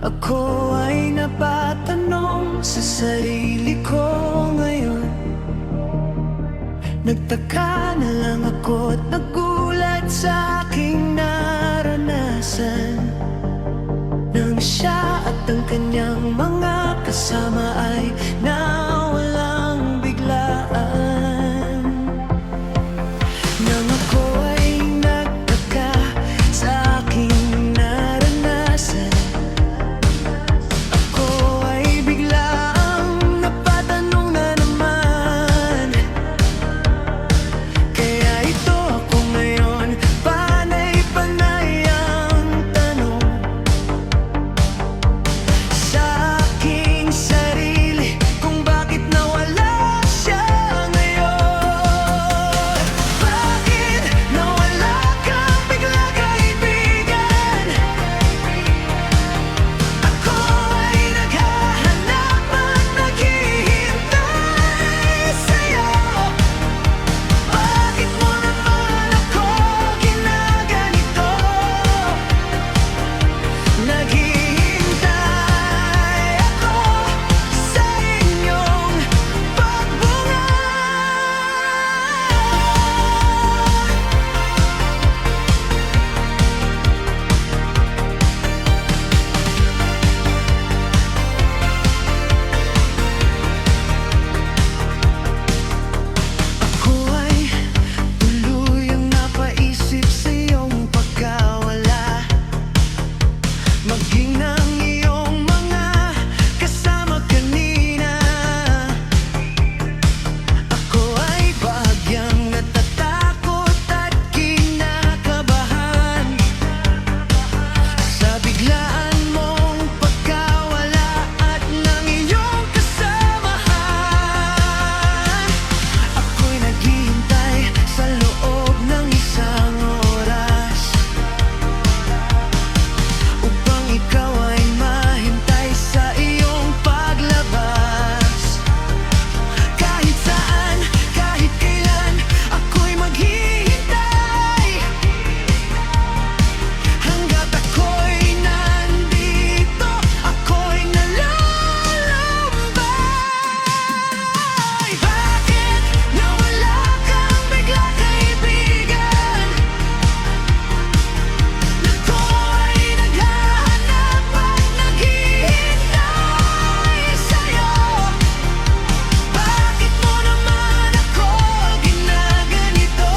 Ako ay napatanong sa sarili ko ngayon. Nagtaka na lang ako at nagulat sa aking naranasan, nang siya at ang kanyang mga kasama ay nawalang biglaan. Nang ako ay nagtaka sa aking naranasan, ako ay biglang napatanong na naman. Kaya ito ako ngayon, panay-panay ang tanong sa aking sarili kung bakit nawala siya ngayon. Bakit nawala kang bigla, kaibigan? Ako ay naghahanap at naghihintay sa'yo. Bakit mo naman ako ginaganito? Naghihintay ako sa inyong Ako ay tuluyang napaisip sa iyong pagkawala, maging ng iyong mga kasama kanina. Ako ay bahagyang natatakot at kinakabahan sa biglaan mong pagkawala at ng iyong kasamahan. Ako'y naghihintay sa loob ng isang oras upang ikaw ay mahintay sa iyong paglabas. Kahit saan, kahit kailan, ako'y maghihintay hanggat ako'y nandito, ako'y nalalambay. Bakit nawala kang bigla, kaibigan? Ako ay naghahanap at naghihintay sa'yo. Bakit mo naman ako ginaganito?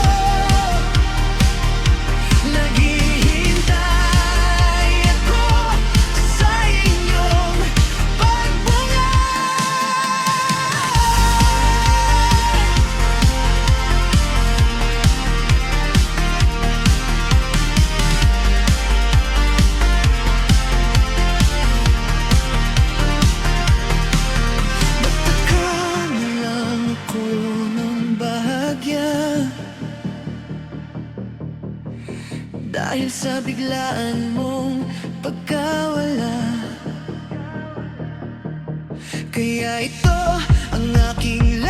Naghihintay ako sa inyong pagbunga. Nagtaka na lang ako ng bahagya dahil sa biglaan mong pagkawala. Kaya ito ang aking